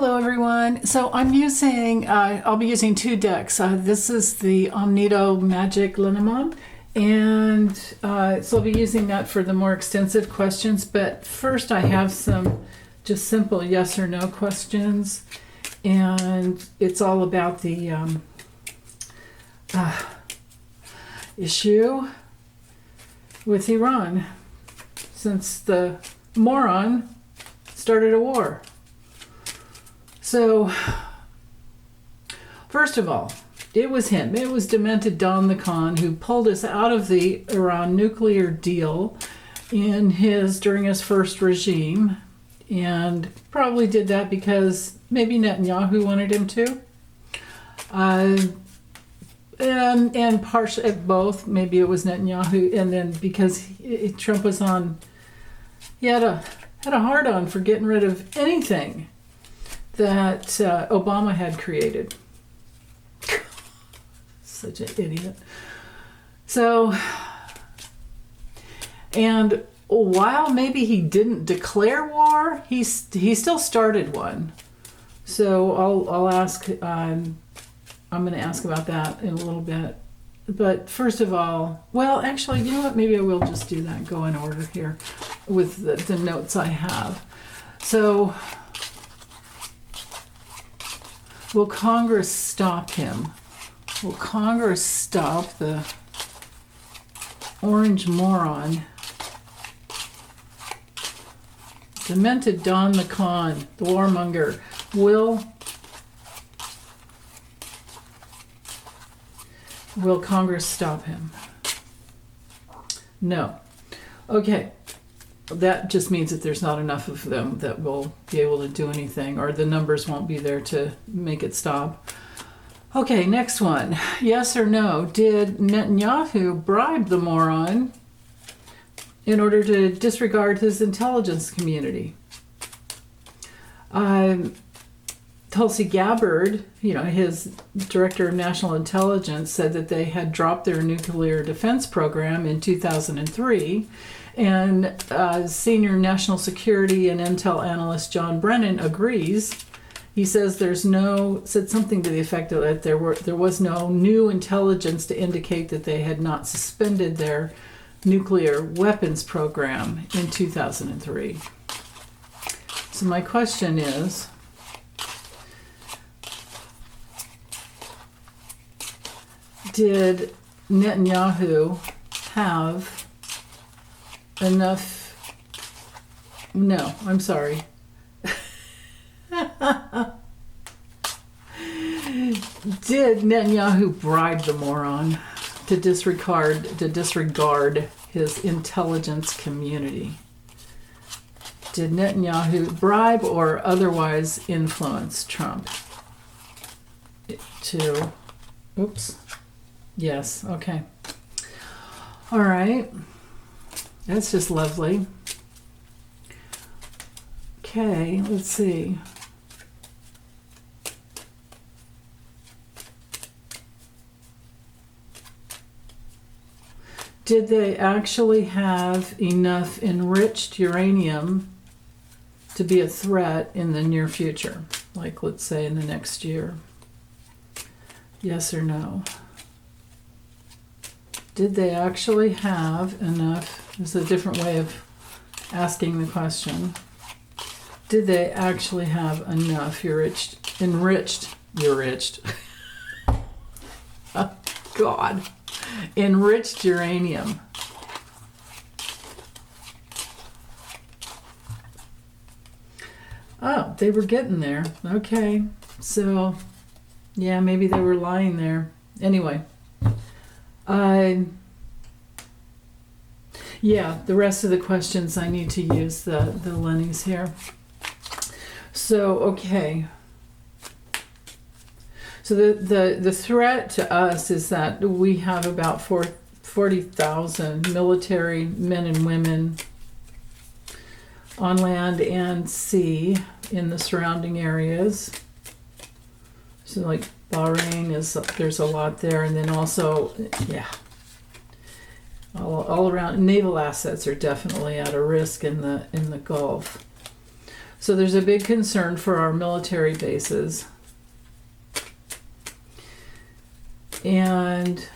Hello everyone. So I'll be using two decks. This is the Omnito Magic Linimon, and so I'll be using that for the more extensive questions. But first I have some just simple yes or no questions, and it's all about the issue with Iran, since the Moron started a war. So, first of all, it was him. It was demented Don the Khan who pulled us out of the Iran nuclear deal during his first regime, and probably did that because maybe Netanyahu wanted him to. And partially both. Maybe it was Netanyahu, and then because Trump was on, he had a hard-on for getting rid of anything that Obama had created. Such an idiot. So, and while maybe he didn't declare war, he still started one. So I'll ask. I'm going to ask about that in a little bit. But first of all, well, actually, you know what? Maybe I will just do that. Go in order here with the notes I have. So, will Congress stop him? Will Congress stop the orange moron, demented Don the Khan, the warmonger? Will Congress stop him? No. Okay. That just means that there's not enough of them that will be able to do anything, or the numbers won't be there to make it stop. Okay, next one. Yes or no? Did Netanyahu bribe the moron in order to disregard his intelligence community? Tulsi Gabbard, his director of national intelligence, said that they had dropped their nuclear defense program in 2003. And senior national security and intel analyst John Brennan agrees. He says said something to the effect that there was no new intelligence to indicate that they had not suspended their nuclear weapons program in 2003. So my question is, did Netanyahu have enough? No, I'm sorry. Did Netanyahu bribe the moron to disregard his intelligence community? Did Netanyahu bribe or otherwise influence Trump to? Oops. Yes. Okay. All right. That's just lovely. Okay, let's see. Did they actually have enough enriched uranium to be a threat in the near future? Like, let's say in the next year. Yes or no? Did they actually have enough? This is a different way of asking the question. Did they actually have enough enriched oh, God, enriched uranium? Oh, they were getting there. Okay, so yeah, maybe they were lying there. Anyway, yeah, the rest of the questions I need to use the Lennies here. So, okay. So the threat to us is that we have about 40,000 military men and women on land and sea in the surrounding areas. So like Bahrain there's a lot there, and then also, yeah, all around naval assets are definitely at a risk in the Gulf. So there's a big concern for our military bases. And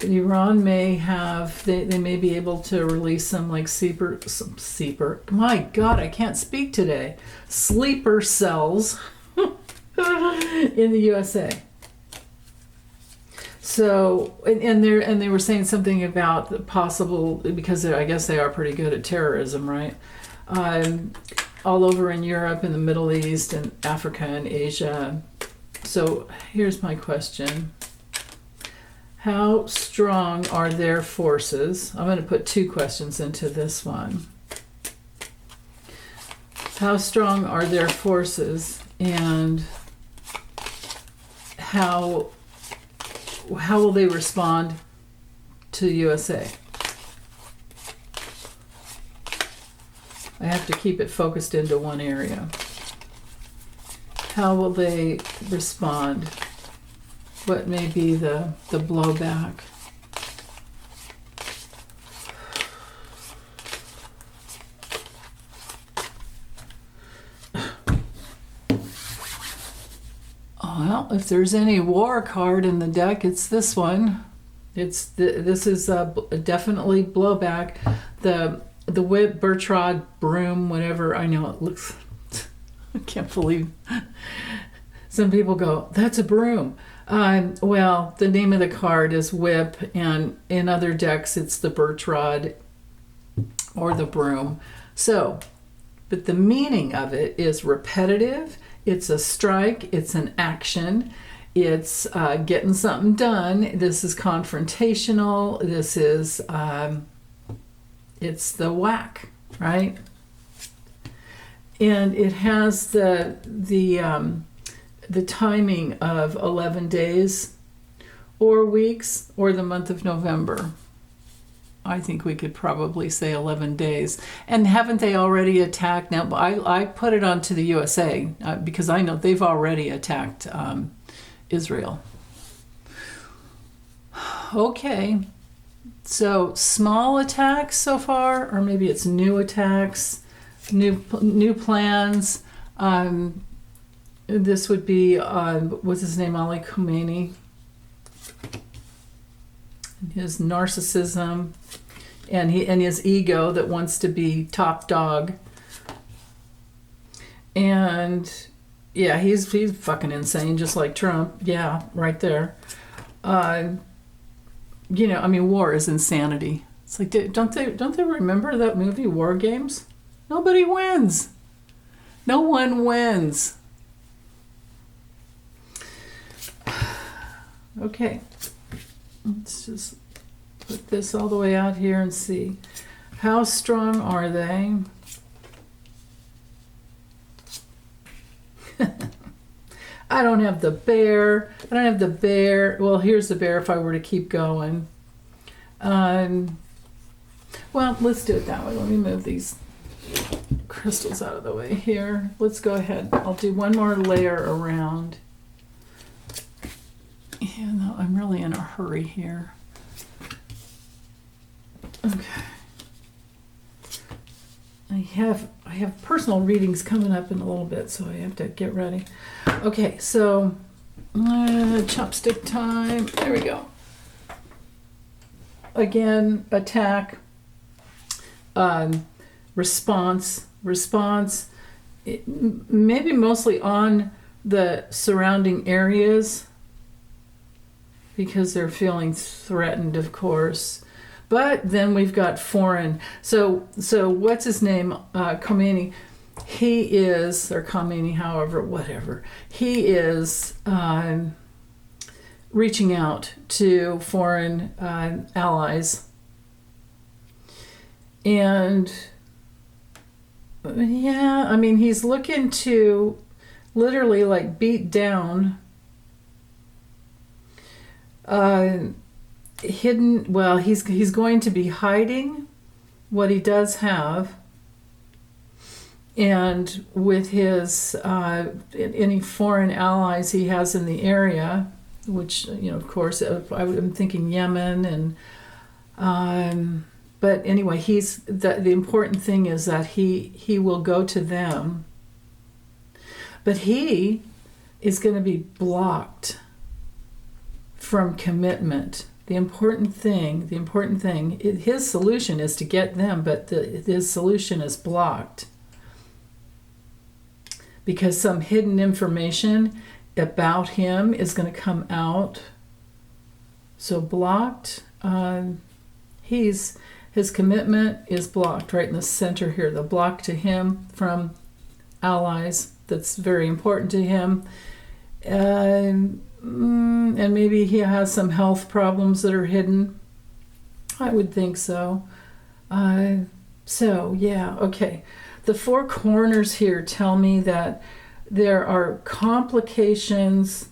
Iran may have, they may be able to release some like sleeper, my God, I can't speak today, sleeper cells in the USA. So, and they were saying something about the possible, because I guess they are pretty good at terrorism, right? All over in Europe and the Middle East and Africa and Asia. So here's my question. How strong are their forces? I'm going to put two questions into this one. How strong are their forces, and how will they respond to the USA? I have to keep it focused into one area. How will they respond? What may be the blowback? Well, if there's any war card in the deck, it's this one. This is definitely blowback. The whip, birch rod, broom, whatever. I know it looks. I can't believe. Some people go, "That's a broom." Well, the name of the card is whip, and in other decks, it's the birch rod or the broom. So, but the meaning of it is repetitive. It's a strike. It's an action. It's getting something done. This is confrontational. This is it's the whack, right? And it has the timing of 11 days or weeks or the month of November. I think we could probably say 11 days. And haven't they already attacked? Now, I put it onto the USA because I know they've already attacked Israel. Okay. So small attacks so far, or maybe it's new attacks, new plans. This would be, what's his name, Ali Khamenei. His narcissism and his ego that wants to be top dog. And yeah, he's fucking insane, just like Trump. Yeah, right there. War is insanity. It's like, don't they remember that movie War Games? Nobody wins. No one wins. Okay. Let's just put this all the way out here and see. How strong are they? I don't have the bear. Well, here's the bear if I were to keep going. Well, let's do it that way. Let me move these crystals out of the way here. Let's go ahead. I'll do one more layer around. Yeah, no, I'm really in a hurry here. Okay. I have personal readings coming up in a little bit, so I have to get ready. Okay, so chopstick time. There we go. Again, attack, response. Maybe mostly on the surrounding areas because they're feeling threatened, of course. But then we've got foreign. So what's his name? Khomeini. He is, or Khomeini, however, whatever. He is reaching out to foreign allies. And yeah, I mean, he's looking to literally like beat down hidden, well, he's going to be hiding what he does have, and with his any foreign allies he has in the area, which, of course, I'm thinking Yemen and But anyway, the important thing is that he will go to them, but he is going to be blocked from commitment. The important thing, his solution is to get them, but his solution is blocked because some hidden information about him is going to come out. So blocked, his commitment is blocked right in the center here. The block to him from allies, that's very important to him. And maybe he has some health problems that are hidden. I would think so. So, yeah, okay. The four corners here tell me that there are complications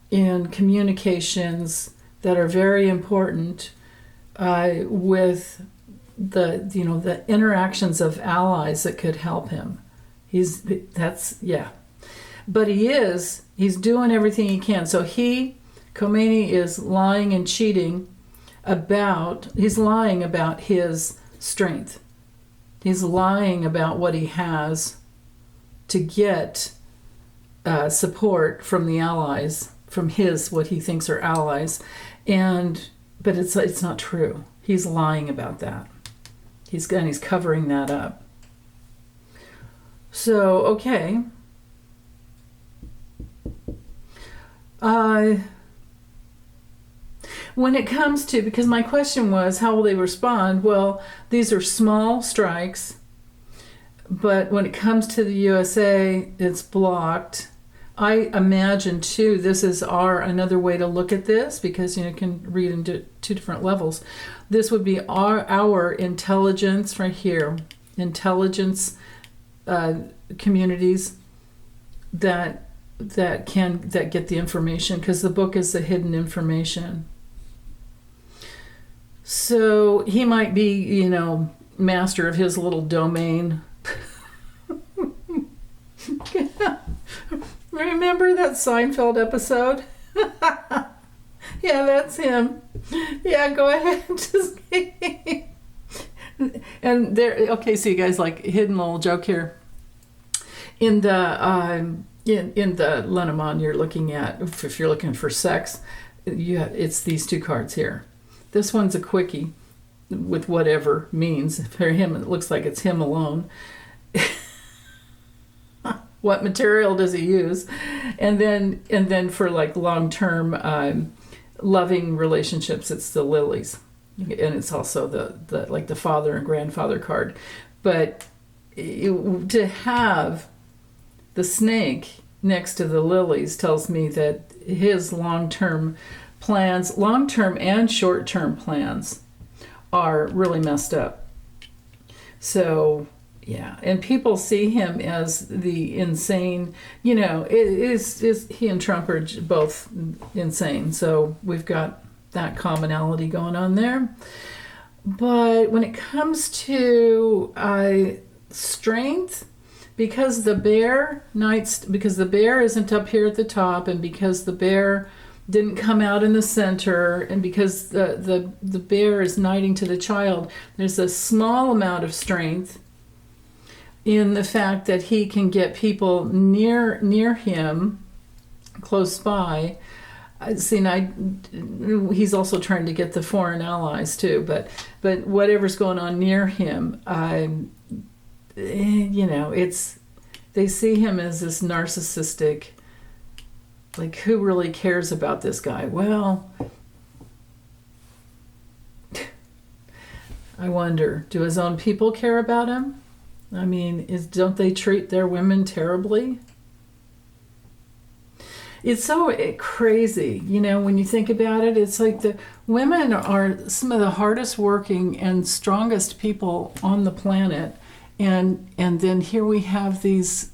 in communications that are very important with the interactions of allies that could help him. But he's doing everything he can. So Khomeini is lying and cheating he's lying about his strength. He's lying about what he has to get support from the allies, from what he thinks are allies. But it's not true. He's lying about that. He's covering that up. So, okay. When it comes to, because my question was, how will they respond? Well, these are small strikes, but when it comes to the USA, it's blocked. I imagine, too, this is another way to look at this, because you can read into two different levels. This would be our intelligence right here, intelligence communities that get the information, because the book is the hidden information. So he might be, master of his little domain. Remember that Seinfeld episode? Yeah, that's him. Yeah, go ahead. Just and there. Okay, so you guys, hidden little joke here. In the Lenormand you're looking at, if you're looking for sex, it's these two cards here. This one's a quickie with whatever means. For him, it looks like it's him alone. What material does he use? And then for long-term loving relationships, it's the lilies, and it's also the father and grandfather card. But to have the snake next to the lilies tells me that his long-term plans, long-term and short-term plans, are really messed up. So, yeah, and people see him as the insane, he and Trump are both insane. So we've got that commonality going on there. But when it comes to strength, because the bear isn't up here at the top, and because the bear didn't come out in the center, and because the bear is knighting to the child, there's a small amount of strength in the fact that he can get people near him, close by. He's also trying to get the foreign allies too, but whatever's going on near him, they see him as this narcissistic, who really cares about this guy? Well, I wonder, do his own people care about him? I mean, don't they treat their women terribly? It's so crazy, when you think about it. It's like the women are some of the hardest working and strongest people on the planet. And then here we have these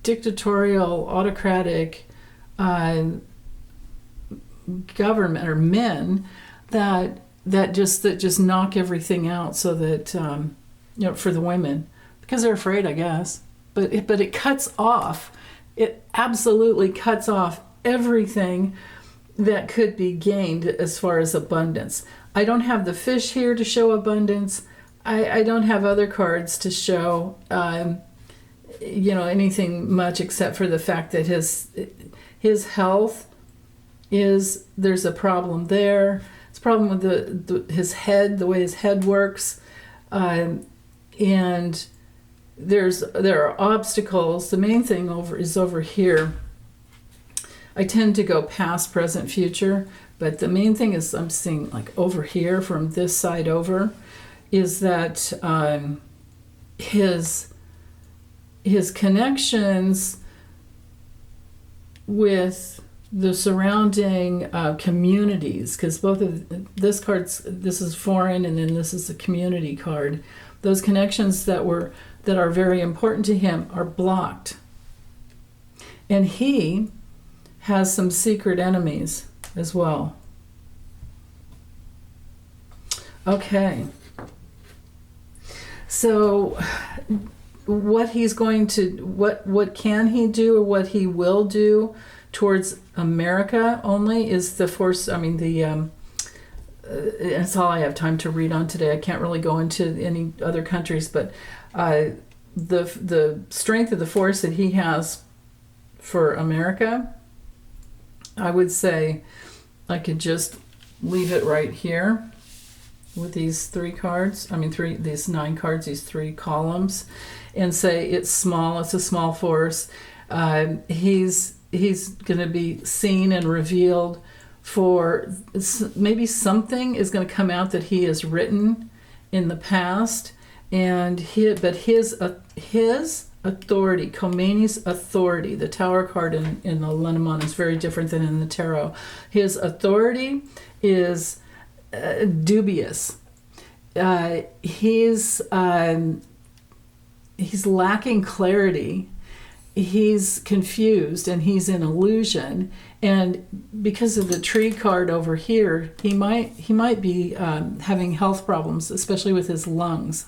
dictatorial, autocratic government or men that just knock everything out, so that for the women, because they're afraid, I guess. But it cuts off. It absolutely cuts off everything that could be gained as far as abundance. I don't have the fish here to show abundance. I don't have other cards to show, anything much except for the fact that his health there's a problem there. It's a problem with his head, the way his head works, and there are obstacles. The main thing is over here. I tend to go past, present, future, but the main thing is I'm seeing like over here from this side over is that his connections with the surrounding communities, because both of this is foreign and then this is a community card. Those connections that are very important to him are blocked, and he has some secret enemies as well. Okay. So what can he do, or what he will do towards America only is the force. That's all I have time to read on today. I can't really go into any other countries, but the strength of the force that he has for America, I would say I could just leave it right here with these these 9 cards, these 3 columns, and say it's small. It's a small force. He's going to be seen and revealed for maybe something is going to come out that he has written in the past, but his authority, Khomeini's authority, the Tower card in the Lenormand is very different than in the Tarot. His authority is dubious. He's lacking clarity. He's confused and he's in illusion. And because of the tree card over here, he might be having health problems, especially with his lungs.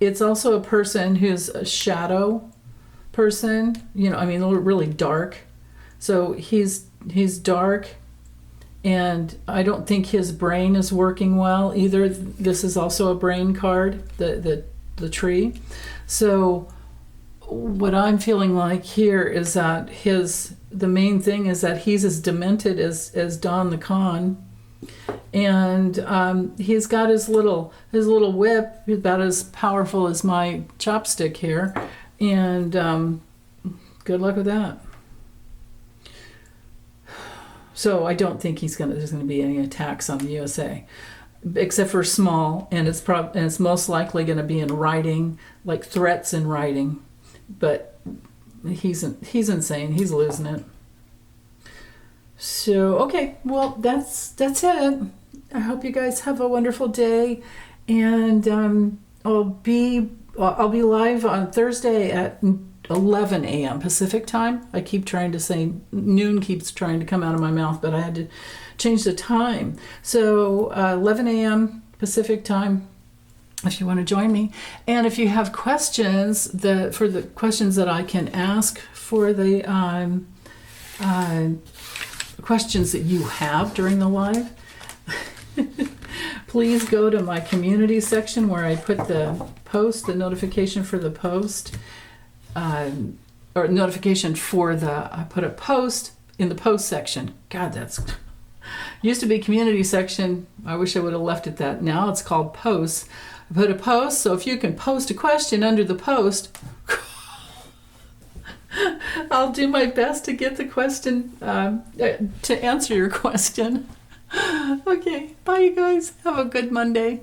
It's also a person who's a shadow person, really dark. So he's dark, and I don't think his brain is working well either. This is also a brain card, the tree. So what I'm feeling like here is that the main thing is that he's as demented as Don the Con. And he's got his little whip, about as powerful as my chopstick here, and good luck with that. So I don't think there's going to be any attacks on the USA, except for small, and it's most likely going to be in writing, like threats in writing. But he's insane. He's losing it. So, okay, well, that's it. I hope you guys have a wonderful day, and I'll be live on Thursday at 11 a.m. Pacific time. I keep trying to say noon, keeps trying to come out of my mouth, but I had to change the time. So 11 a.m. Pacific time, if you want to join me. And if you have questions, for the questions that I can ask for the questions that you have during the live, please go to my community section where I put the notification for the post, or notification for I put a post in the post section. God, that's used to be community section. I wish I would have left it that. Now it's called posts. I put a post, so if you can post a question under the post, I'll do my best to get the question, to answer your question. Okay, bye you guys. Have a good Monday.